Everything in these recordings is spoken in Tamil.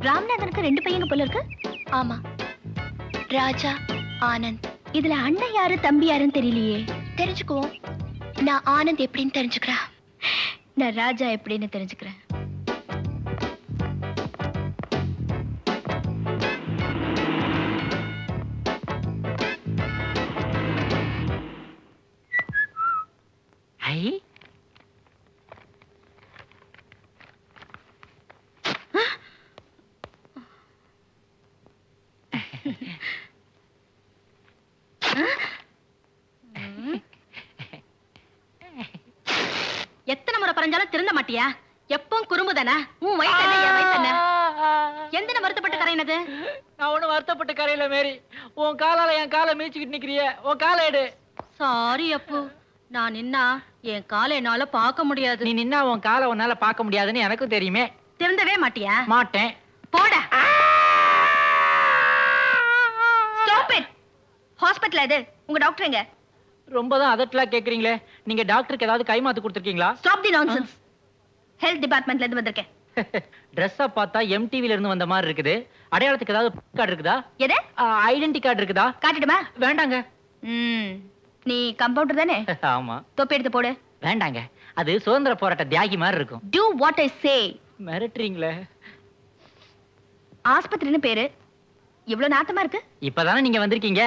ராமநாதனுக்கு 2 பையங்க போல இருக்கு. ஆமா, ராஜா, ஆனந்த். இதுல அண்ணன் யாரு தம்பி யாருன்னு தெரியலையே. தெரிஞ்சுக்குவோம். நான் ஆனந்த் எப்படின்னு தெரிஞ்சுக்கிறேன். நான் ராஜா எப்படின்னு தெரிஞ்சுக்கிறேன். எத்தனை முறை பறஞ்சாலும் திருந்த மாட்டியா? எப்பவும் குறும்புதானே? உன் வயசு என்ன, என் வயசு என்ன? எந்தன வருத்தப்பட்டு கரையினது? நான் ஒண்ணு வருத்தப்பட்டு கரையில மேரி. உன் காலால என் காலை மீச்சுக்கிட்டு நிக்கிறிய. உன் காலை எடு. சாரி அப்பு, நான் நின்னா என் காலை என்னால பார்க்க முடியாது. நீ நின்னா உன் காலை உன்னால பார்க்க முடியாதுன்னு எனக்கும் தெரியுமே. திருந்தவே மாட்டியா? மாட்டேன். போடா. Stop it. ஹாஸ்பிடல் இது. உங்க டாக்டர் எங்க? ரொம்பதான் அதட்டலா கேக்குறீங்களே. நீங்க டாக்டருக்கு ஏதாவது கைமாத்து கொடுத்திருக்கீங்களா? Stop the nonsense. ஹெல்த் டிபார்ட்மெண்ட்ல இருந்து வந்திருக்கேன். ட்ரெஸ்ஸா பார்த்தா எம்டிவில இருந்து வந்த மாதிரி இருக்குது. அடையாளத்துக்கு ஏதாவது கார்டு இருக்குதா? எது? ஐடென்டி கார்டு இருக்குதா? காட்டிடுமா? வேண்டாங்க. நீ கம்பவுண்டர் தானே? ஆமா. தொப்பி எடுத்து போடு. வேண்டாங்க, அது சுதந்திர போராட்ட தியாகி மாதிரி இருக்கும். Do what I say. மிரட்டுறீங்களே. ஆஸ்பத்திரின்னு பேரு. இவ்வளவு நாத்தமா இருக்கு. இப்பதானே நீங்க வந்திருக்கீங்க.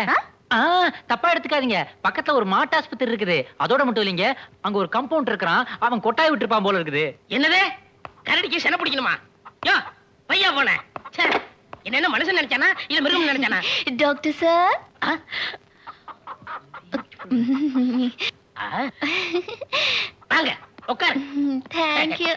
தப்பா எடுத்துக்காதீங்க. பக்கத்துல ஒரு மாட்டு ஆஸ்பத்திரி இருக்குது. அதோட மட்டும் இல்லைங்க, அங்க ஒரு கம்பவுண்டர் இருக்கிறான். அவன் கொட்டாய் விட்டுருப்பான் போல இருக்குது. என்னது? கரடிக்கு சென பிடிக்கணுமா? யோ பையா போன. என்ன மனுஷன் நினைச்சானா இல்ல மிருகம் நினைச்சானா? டாக்டர் சார், வாங்க உட்காரு. தேங்க்யூ.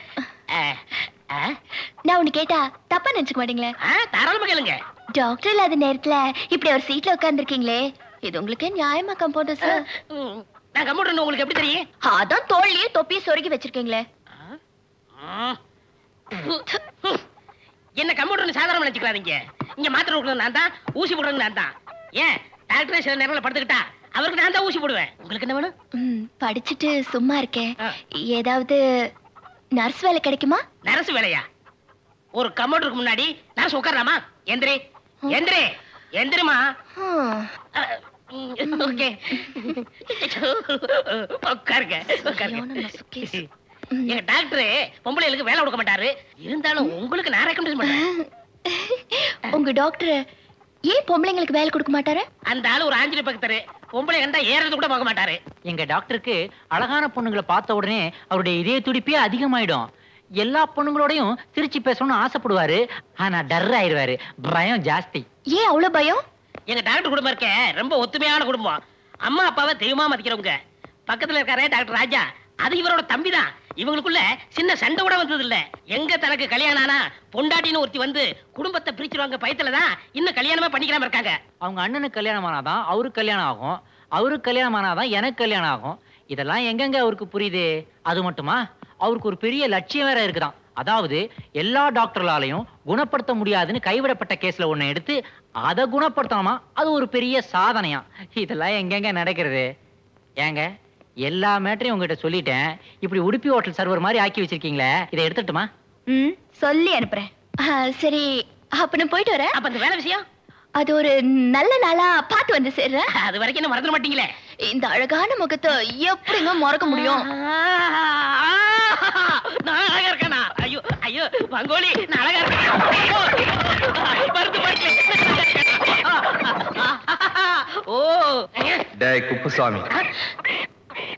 நான் ஒண்ணு கேட்டா தப்பா நினைச்சுக்க மாட்டீங்களே? தாராளமா கேளுங்க. டாக்டர் இல்லாத நேரத்துல இப்படி ஒரு சீட்ல உட்கார்ந்துருக்கீங்களே, இது உங்களுக்கு நியாயமா கம்பவுண்டர் சார்? நான் கம்ப்யூட்டர் உங்களுக்கு எப்படி தெரியும்? அதான் தோல்லையே தொப்பியை சொருகி வச்சிருக்கீங்களே. என்ன கம்ப்யூட்டர் சாதாரணமா நினைச்சுக்காதீங்க. இங்க மாத்திரை கொடுக்கணும் நான் தான், ஊசி போடுறது நான் தான். ஏன் டாக்டர் சில நேரத்துல படுத்துக்கிட்டா அவருக்கு நான் தான் ஊசி போடுவேன். உங்களுக்கு என்ன வேணும்? படிச்சுட்டு சும்மா இருக்கேன், ஏதாவது நர்ஸ் வேலை கிடைக்குமா? நர்ஸ் வேலையா? ஒரு கம்ப்யூட்டருக்கு முன்னாடி நர்ஸ் உட்காரலாமா? எந்திரி எந்திரி எந்திரிமா. ஓகே உட்காருங்க உட்காருங்க. எங்க டாக்டர் பொம்பளைகளுக்கு வேலை கொடுக்க மாட்டாரு. இருந்தாலும் உங்களுக்கு நான் ரெக்கமெண்ட் பண்றேன். உங்க டாக்டர் ஏன் பொம்பளைங்களுக்கு வேலை கொடுக்க மாட்டாரு? அந்த ஆளு ஒரு ஆஞ்சலி பக்தர். பொம்பளை கண்டா ஏறது கூட பார்க்க மாட்டாரு. எங்க டாக்டருக்கு அழகான பொண்ணுங்களை பார்த்த உடனே அவருடைய இதய துடிப்பே அதிகமாயிடும். எல்லா பொண்ணுங்களோடையும் சிரிச்சு பேசணும்னு ஆசைப்படுவாரு. ஆனா டர் ஆயிடுவாரு. பயம் ஜாஸ்தி. ஏன் அவ்வளவு பயம்? எங்க டாக்டர் குடும்பம் இருக்க ரொம்ப ஒத்துமையான குடும்பம். அம்மா அப்பாவை தெய்வமா மதிக்கிறவங்க. பக்கத்துல இருக்காரே டாக்டர் ராஜா, அது இவரோட தம்பி தான். இவங்களுக்குள்ள சின்ன சண்டை கூட வந்தது இல்ல. எங்க தனக்கு கல்யாணம் ஆனா பொண்டாட்டின்னு ஒருத்தி வந்து குடும்பத்தை பிரிச்சிருவாங்க பயத்துலதான் இன்னும் கல்யாணமே பண்ணிக்காம இருக்காங்க. அவங்க அண்ணனுக்கு கல்யாணம் ஆனாதான் அவருக்கு கல்யாணம் ஆகும். அவருக்கு கல்யாணம் ஆனாதான் எனக்கு கல்யாணம் ஆகும். இதெல்லாம் எங்கெங்க அவருக்கு புரியுது? அது மட்டுமா, அவருக்கு ஒரு பெரிய லட்சியம் வேற இருக்குதான். அதாவது எல்லா டாக்டர்களாலையும் குணப்படுத்த முடியாதுன்னு கைவிடப்பட்ட கேஸ்ல ஒண்ணு எடுத்து அதை குணப்படுத்தணுமா. அது ஒரு பெரிய சாதனையா. இதெல்லாம் எங்கெங்க நடக்கிறது? ஏங்க, எல்லா மேட்டரையும் உங்ககிட்ட சொல்லிட்டேன். இப்படி உடுப்பி ஹோட்டல் சர்வர் மாதிரி ஆக்கி வச்சிருக்கீங்களே, இதை எடுத்துட்டுமா? சொல்லி அனுப்புறேன். சரி, அப்ப நான் போயிட்டு வரேன். அப்ப அந்த வேலை விஷயம் அது ஒரு நல்ல நாளா பார்த்து வந்து சேர்றேன். அது வரைக்கும் என்ன மறந்துட மாட்டீங்களே? இந்த அழகான முகத்தை எப்படிங்க மறக்க முடியும்? நான் அழகா இருக்கேனா? ஐயோ ஐயோ மங்கோலி, நான் அழகா இருக்கேன். ஓ டேய் குப்புசாமி,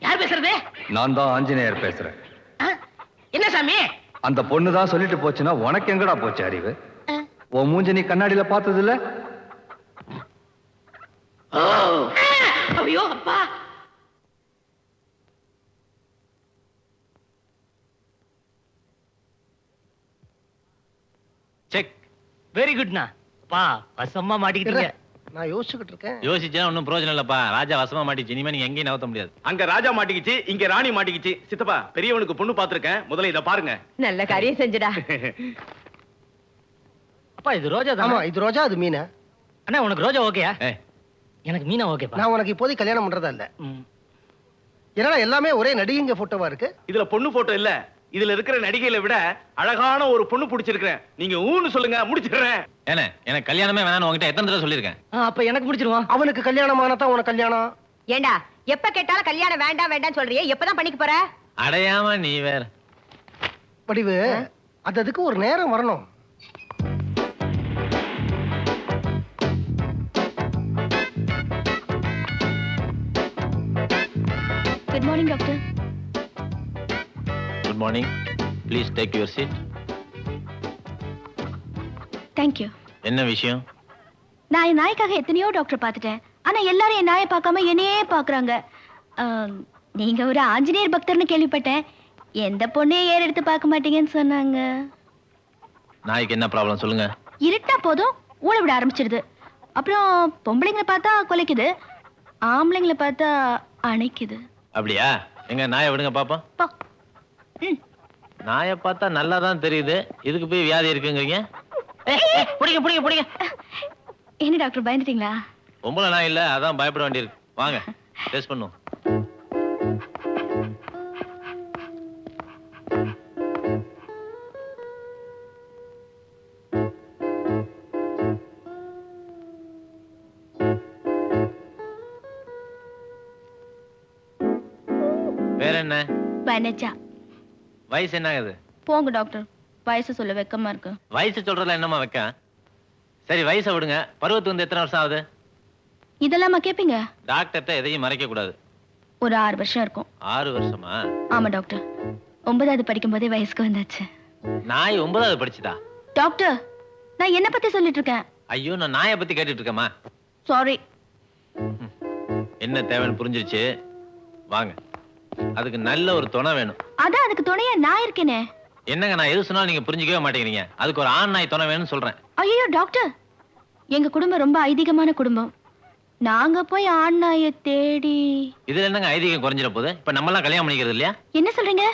யார் பேசுறது? நான் தான் ஆஞ்சநேயர் பேசுறேன். என்ன சாமி? அந்த பொண்ணு தான் சொல்லிட்டு போச்சுன்னா உனக்கு எங்கடா போச்சு அறிவு? உன் மூஞ்சி நீ கண்ணாடியில பார்த்தது இல்ல? ஐயோ அப்பா. செக். வெரி குட்னா. பா வசமா மாட்டிக்கிட்டீங்க. நான் யோசிச்சுக்கிட்டு இருக்கேன். யோசிச்சா ஒன்னும் பிரயோஜனம் இல்லப்பா. ராஜா வசமா மாட்டிச்சு. இனிமே நீங்க எங்கேயும் நகர்த்த முடியாது. அங்க ராஜா மாட்டிக்கிச்சு, இங்க ராணி மாட்டிக்கிச்சு. சித்தப்பா, பெரியவனுக்கு பொண்ணு பாத்துருக்கேன். முதல்ல இத பாருங்க. நல்ல காரியம் செஞ்சுடா. அப்பா, இது ரோஜா தான். ஆமா, இது ரோஜா, அது மீனா. அண்ணா, உனக்கு ரோஜா ஓகேயா? எனக்கு மீனா ஓகேப்பா. நான் உனக்கு இப்போதைக்கு கல்யாணம் பண்றதா இல்ல. என்னடா எல்லாமே ஒரே நடிகைங்க போட்டோவா இருக்கு? இதுல பொண்ணு போட்டோ இல்ல, இதுல இருக்கிற நடிகைகளை விட அழகான ஒரு பொண்ணு பிடிச்சிருக்கிறேன். நீங்க ஊன்னு சொல்லுங்க, முடிச்சிடுறேன். ஏனே எனக்கு கல்யாணமே வேணாம்னு உங்ககிட்ட எத்தனை தடவை சொல்லியிருக்கேன். அப்ப எனக்கு முடிச்சிருவான். அவனுக்கு கல்யாணம் ஆனதான் உனக்கு கல்யாணம். ஏண்டா எப்ப கேட்டாலும் கல்யாணம் வேண்டாம் வேண்டாம்னு சொல்றியே, எப்பதான் பண்ணிக்க போற? அடையாம நீ வேற. வடிவு அதுக்கு ஒரு நேரம் வரணும். Good morning doctor. Good morning. Please take your seat. Thank you. என்ன விஷயம்? நான் என் நாய்க்காக எத்தனையோ டாக்டர் பார்த்துட்டேன். ஆனா எல்லாரும் என் நாயை பார்க்காம என்னையே பார்க்கறாங்க. நீங்க ஒரு ஆஞ்சநேயர் பக்தர்னு கேள்விப்பட்டேன். எந்த பொண்ணையும் ஏற எடுத்து பார்க்க மாட்டீங்கன்னு சொன்னாங்க. நாய்க்கு என்ன ப்ராப்ளம் சொல்லுங்க. இருட்டா போதும் ஊழ விட ஆரம்பிச்சிடுது. அப்புறம் பொம்பளைங்களை பார்த்தா கொலைக்குது, ஆம்பளைங்களை பார்த்தா அணைக்குது. அப்படியா? எங்க நாயை விடுங்க பாப்போம். போ. ம். நாயை பார்த்தா நல்லா தான் தெரியுது, இதுக்கு போய் வியாதி இருக்குங்கிறீங்க. பிடிங்க பிடிங்க பிடிங்க. என்ன டாக்டர் பயந்துட்டீங்களா? பொம்பளை நாய் இல்ல, அதான் பயப்பட வேண்டியிருக்கு. வாங்க டெஸ்ட் பண்ணுவோம். வேற என்ன? வனஜா. வயசு என்ன ஆகுது? போங்க டாக்டர், வயசு சொல்ல வெக்கமா இருக்கு. வயசு சொல்றதுல என்னமா வைக்க? சரி வயசை விடுங்க, பருவத்து வந்து எத்தனை வருஷம் ஆகுது? இதெல்லாமா கேப்பீங்க? டாக்டர்கிட்ட எதையும் மறைக்க கூடாது. ஒரு 6 வருஷம் இருக்கும். 6 வருஷமா? ஆமா டாக்டர், 9வது படிக்கும் போதே வயசுக்கு வந்தாச்சு. நாய் 9வது படிச்சுதா? டாக்டர், நான் என்ன பத்தி சொல்லிட்டு இருக்கேன். ஐயோ, நான் நாயை பத்தி கேட்டுட்டு இருக்கேம்மா. சாரி. என்ன தேவைன்னு புரிஞ்சிருச்சு. வாங்க, அதுக்கு நல்ல ஒரு துணை வேணும். அதான் அதுக்கு துணையா நான் இருக்கேனே. என்னங்க, நான் எது சொன்னாலும் நீங்க புரிஞ்சுக்கவே மாட்டேங்கிறீங்க. அதுக்கு ஒரு ஆண் நாய் துணை வேணும்னு சொல்றேன். ஐயோ டாக்டர், எங்க குடும்பம் ரொம்ப ஐதீகமான குடும்பம். நாங்க போய் ஆண் நாயை தேடி. இதுல என்னங்க ஐதீகம் குறைஞ்சிட போகுது? இப்ப நம்ம எல்லாம் கல்யாணம் பண்ணிக்கிறது இல்லையா? என்ன சொல்றீங்க?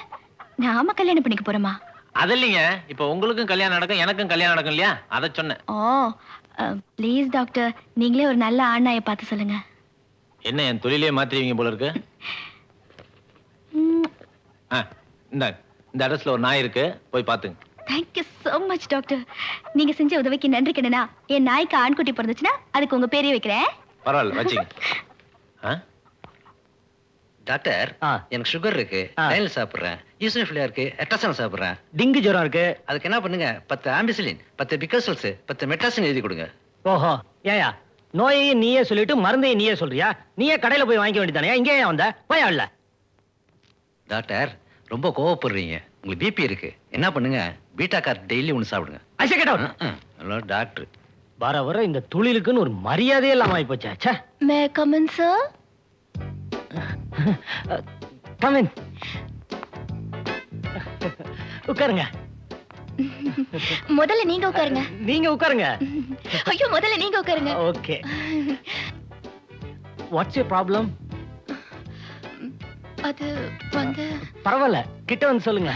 நாம கல்யாணம் பண்ணிக்க போறோமா? அது இல்லைங்க, இப்ப உங்களுக்கும் கல்யாணம் நடக்கும், எனக்கும் கல்யாணம் நடக்கும் இல்லையா? அதை சொன்னேன். ஓ ப்ளீஸ் டாக்டர், நீங்களே ஒரு நல்ல ஆண் நாயை பார்த்து சொல்லுங்க. என்ன என் தொழிலே மாத்திருவீங்க போல இருக்கு. இந்த அட்ரஸ்ல ஒரு நாய் இருக்கு, போய் பாத்துங்க. Thank you so much doctor. நீங்க செஞ்ச உதவிக்கு நன்றி கிடனா. என் நாய்க்கு ஆண்குட்டி பிறந்துச்சுன்னா அதுக்கு உங்க பேரே வைக்கிறேன். பரவாயில்ல, வச்சுங்க. டாக்டர், எனக்கு சுகர் இருக்கு, டைல் சாப்பிடுறேன், ஈசோஃபிலியா இருக்கு, எட்ரசன் சாப்பிடுறேன், டிங்கு ஜுரம் இருக்கு. அதுக்கு என்ன பண்ணுங்க? 10 ஆம்பிசிலின், 10 பிகசல்ஸ், 10 மெட்ராசின் எழுதி கொடுங்க. ஓஹோ, ஏயா நோயையும் நீயே சொல்லிட்டு மருந்தையும் நீயே சொல்றியா? நீயே கடையில போய் வாங்கிக்க வேண்டியதானே? இங்கே ஏன் வந்த? போய் ஆடல. டாக்டர், ரொம்ப கோவப்படுறீங்க. உங்களுக்கு பிபி இருக்கு. என்ன பண்ணுங்க? பீட்டா கார் டெய்லி ஒன்று சாப்பிடுங்க. ஹலோ டாக்டர், வர வர இந்த தொழிலுக்குன்னு ஒரு மரியாதையே இல்லாம ஆயிப்போச்சா. May come in sir? Come in. உட்காருங்க. முதல்ல நீங்க உட்காருங்க. நீங்க உட்காருங்க. ஐயோ, முதல்ல நீங்க உட்காருங்க. ஓகே. What's your problem? அது வந்து பரவாயில்ல, கிட்ட வந்து சொல்லுங்க.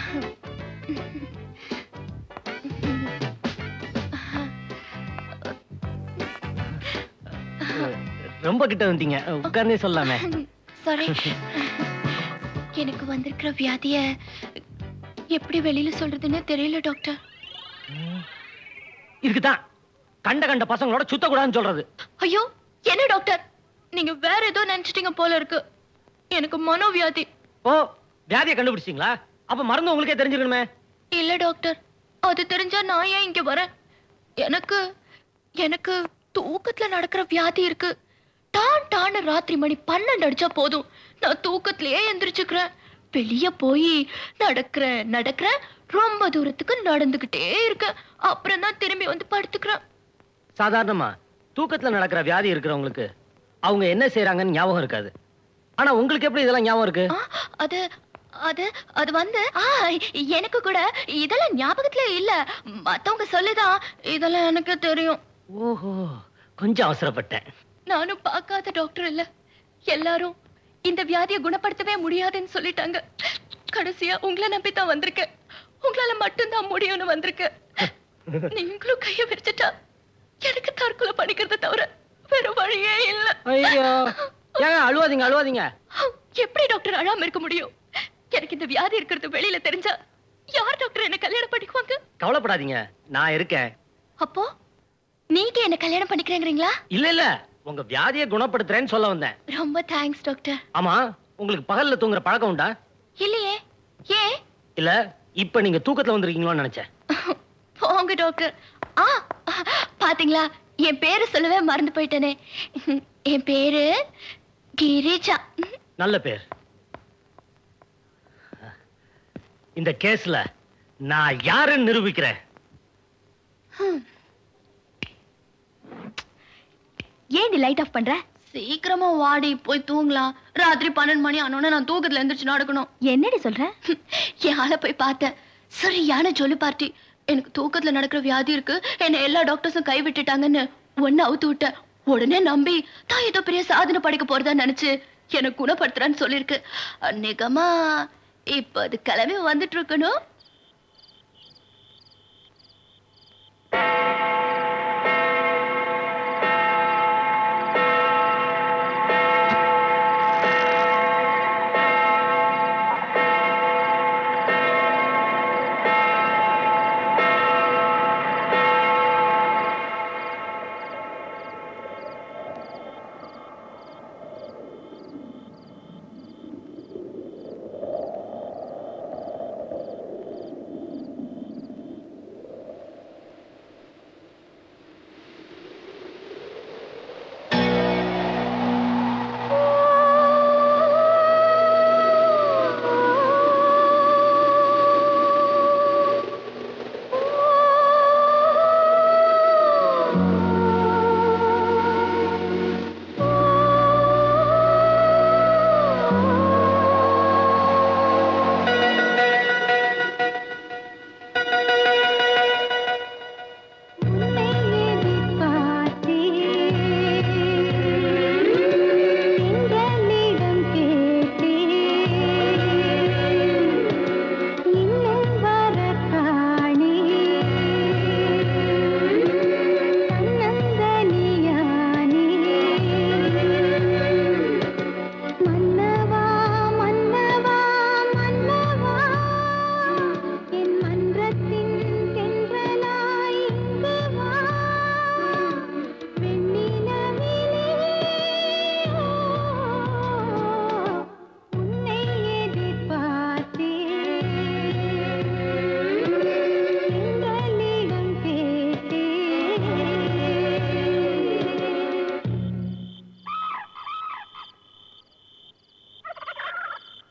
ரொம்ப கிட்ட வந்துட்டீங்க, உட்கார்ந்தே சொல்லலாமே. சாரி. எனக்கு வந்திருக்கிற வியாதிய எப்படி வெளியில சொல்றதுன்னு தெரியல டாக்டர். இருக்குதான் கண்ட கண்ட பசங்களோட சுத்த கூடாதுன்னு சொல்றது. ஐயோ, என்ன டாக்டர், நீங்க வேற ஏதோ நினைச்சிட்டீங்க போல இருக்கு. எனக்கு மனோவியாதி. ஓ, வியாதியை கண்டுபிடிச்சிங்களா? அப்ப மருந்து உங்களுக்கே தெரிஞ்சிருக்கணுமே. இல்ல டாக்டர், அது தெரிஞ்சா நான் ஏன் இங்க வரேன்? எனக்கு எனக்கு தூக்கத்துல நடக்கிற வியாதி இருக்கு. டான் டான்னு ராத்திரி மணி 12 அடிச்சா போதும், நான் தூக்கத்திலேயே எந்திரிச்சுக்கிறேன். வெளிய போய் நடக்கிறேன், ரொம்ப தூரத்துக்கு நடந்துகிட்டே இருக்கேன். அப்புறம் தான் திரும்பி வந்து படுத்துக்கிறேன். சாதாரணமா தூக்கத்துல நடக்கிற வியாதி இருக்கிறவங்களுக்கு அவங்க என்ன செய்யறாங்கன்னு ஞாபகம் இருக்காது. ஆனா உங்களுக்கு எப்படி இதெல்லாம் ஞாபகம் இருக்கு? அது அது அது வந்து எனக்கு கூட இதெல்லாம் ஞாபகத்துல இல்ல. மத்தவங்க சொல்லிதான் இதெல்லாம் எனக்கு தெரியும். ஓஹோ, கொஞ்சம் அவசரப்பட்டேன். நானும் பார்க்காத டாக்டர் இல்ல. எல்லாரும் இந்த வியாதியை குணப்படுத்தவே முடியாதுன்னு சொல்லிட்டாங்க. கடைசியா உங்களை நம்பித்தான் வந்திருக்கேன். உங்களால மட்டும்தான் முடியும்னு வந்திருக்கேன். நீங்களும் கைய விரிச்சிட்டா எனக்கு தற்கொலை பண்ணிக்கிறத தவிர வேற வழியே இல்ல. ஐயோ, ஏங்க அழுவாதீங்க. எப்படி டாக்டர் அழாம இருக்க முடியும்? எனக்கு இந்த வியாதி இருக்கிறது வெளியில தெரிஞ்சா யார் டாக்டர் என்ன கல்யாணம் பண்ணிக்குவாங்க? கவலைப்படாதீங்க, நான் இருக்கேன். அப்போ நீங்க என்ன கல்யாணம் பண்ணிக்கிறீங்களா? இல்ல இல்ல, உங்க வியாதியை குணப்படுத்துறேன்னு சொல்ல வந்தேன். ரொம்ப தேங்க்ஸ் டாக்டர். ஆமா, உங்களுக்கு பகல்ல தூங்குற பழக்கம் உண்டா? இல்லையே. ஏன்? இல்ல, இப்ப நீங்க தூக்கத்துல வந்திருக்கீங்களோன்னு நினைச்சேன். போங்க டாக்டர். ஆ, பாத்தீங்களா, என் பேரு சொல்லவே மறந்து போயிட்டேனே. என் பேரு கிரிஜா. நல்ல பேர். இந்த கேஸ்ல நான் யாருன்னு நிரூபிக்கிறேன். ஏன் நீ லைட் ஆஃப் பண்ற? சீக்கிரமா வாடி, போய் தூங்கலாம். ராத்திரி 12 மணி ஆனோன்னு நான் தூக்கத்துல எந்திரிச்சு நடக்கணும். என்னடி சொல்ற? என் ஆளை போய் பார்த்தேன். சரியான ஜொலி பார்ட்டி. எனக்கு தூக்கத்துல நடக்கிற வியாதி இருக்கு, என்ன எல்லா டாக்டர்ஸும் கை விட்டுட்டாங்கன்னு ஒன்னு அவுத்து விட்டேன். உடனே நம்பி தான் ஏதோ பெரிய சாதனை படைக்க போறதா நினைச்சு எனக்கு குணப்படுத்துறான்னு சொல்லிருக்கு. நிகமா இப்ப அது கிளம்பி வந்துட்டு இருக்கணும்.